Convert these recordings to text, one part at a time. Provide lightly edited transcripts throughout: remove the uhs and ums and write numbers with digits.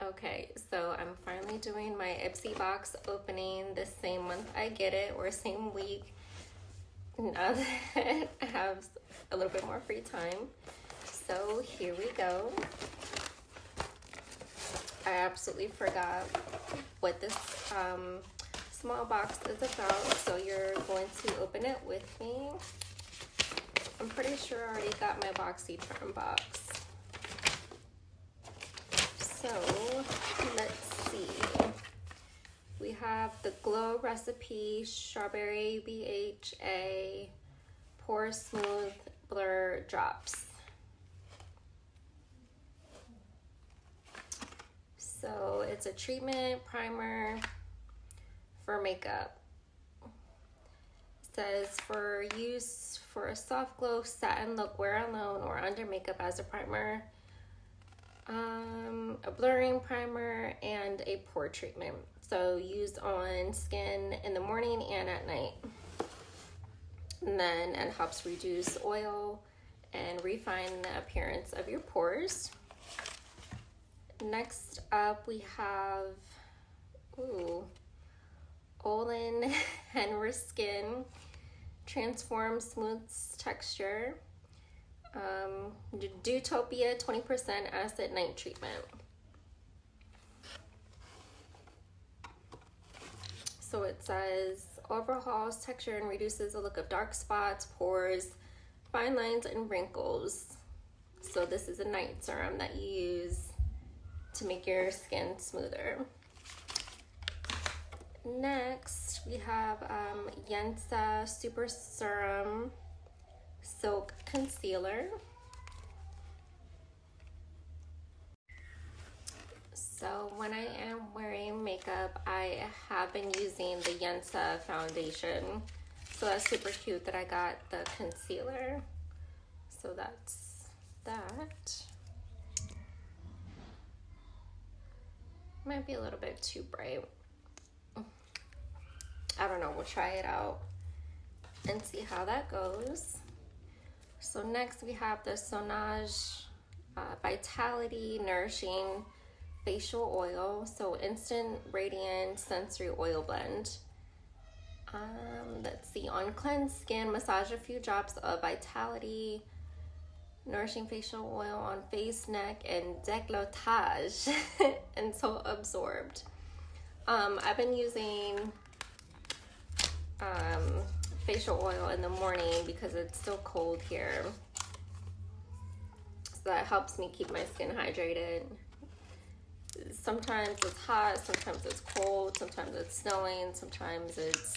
Okay, so I'm finally doing my Ipsy box opening the same month I get it, or same week, now that I have a little bit more free time. So here we go. I absolutely forgot what this small box is about, so you're going to open it with me. I'm pretty sure I already got my BoxyCharm box. So let's see. We have the Glow Recipe Strawberry BHA Pore Smooth Blur Drops. So it's a treatment primer for makeup. It says for use for a soft glow satin look, wear alone or under makeup as a primer, a blurring primer, and a pore treatment. So used on skin in the morning and at night. And then it helps reduce oil and refine the appearance of your pores. Next up we have Olin Henry Skin Transform Smooths Texture Dewtopia 20% Acid Night Treatment. So it says overhauls texture and reduces the look of dark spots, pores, fine lines, and wrinkles. So this is a night serum that you use to make your skin smoother. Next, we have Yensa Super Serum Silk Concealer. So when I am wearing makeup, I have been using the Yensa foundation. So that's super cute that I got the concealer. So that's that. Might be a little bit too bright. I don't know, we'll try it out and see how that goes. So next we have the Sonage Vitality Nourishing Facial Oil. So Instant Radiant Sensory Oil Blend. Let's see, on cleansed skin, massage a few drops of Vitality Nourishing Facial Oil on face, neck, and décolletage until absorbed. I've been using facial oil in the morning because it's still cold here. So that helps me keep my skin hydrated. Sometimes it's hot, sometimes it's cold, sometimes it's snowing, sometimes it's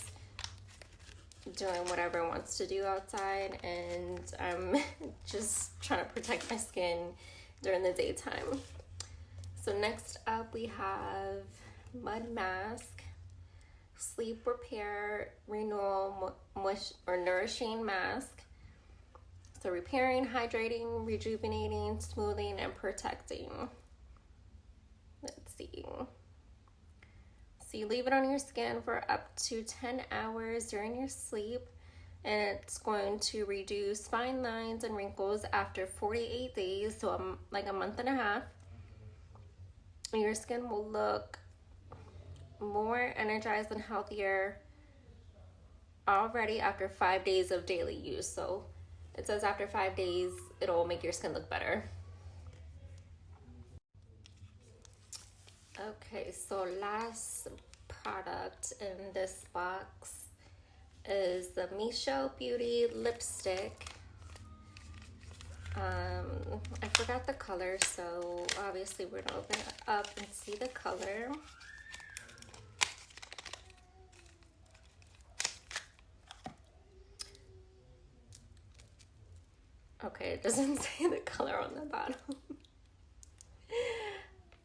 doing whatever it wants to do outside, and I'm just trying to protect my skin during the daytime. So next up we have Mud Mask Sleep Repair Renewal Nourishing Mask. So repairing, hydrating, rejuvenating, smoothing, and protecting. Let's see. So you leave it on your skin for up to 10 hours during your sleep, and it's going to reduce fine lines and wrinkles after 48 days, so like a month and a half. And your skin will look more energized and healthier already after 5 days of daily use. So it says after 5 days, it'll make your skin look better. Okay, so last product in this box is the Michelle Beauty lipstick. I forgot the color, so obviously we're gonna open it up and see the color. Okay, it doesn't say the color on the bottom.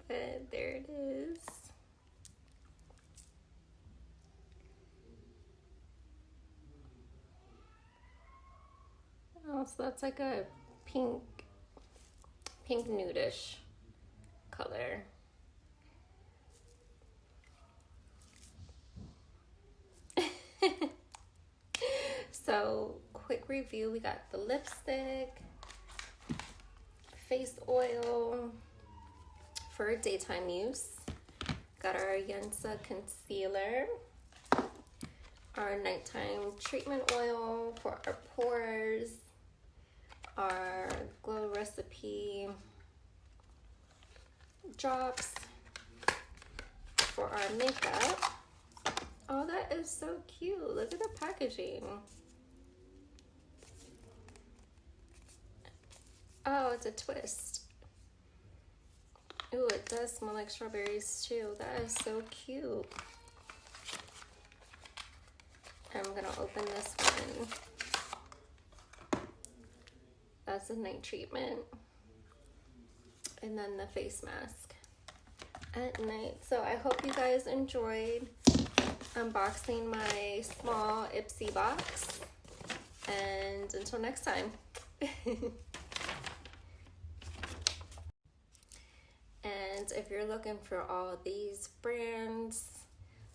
But there it is. Oh, so that's like a pink nudish color. So quick review, we got the lipstick, face oil, for daytime use. Got our Yensa concealer, our nighttime treatment oil for our pores, our Glow Recipe drops for our makeup. Oh, that is so cute. Look at the packaging. Oh, it's a twist. Ooh, it does smell like strawberries too. That is so cute. I'm gonna open this one. That's a night treatment. And then the face mask at night. So I hope you guys enjoyed unboxing my small Ipsy box. And until next time. And if you're looking for all these brands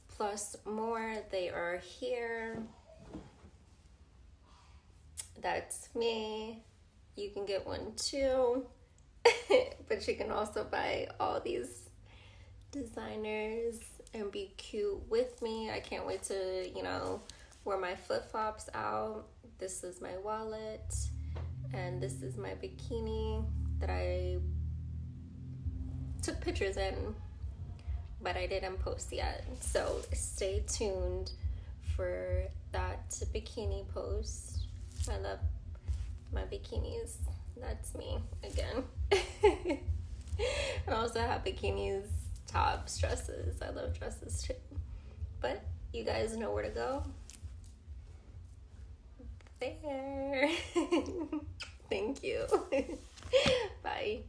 plus more, they are here. That's me. You can get one too. But you can also buy all these designers and be cute with me. I can't wait to, you know, wear my flip-flops out. This is my wallet. And this is my bikini that I took pictures in, but I didn't post yet. So stay tuned for that bikini post. I love my bikinis. That's me again. And also have bikinis, tops, dresses. I love dresses too. But you guys know where to go. There. Thank you. Bye.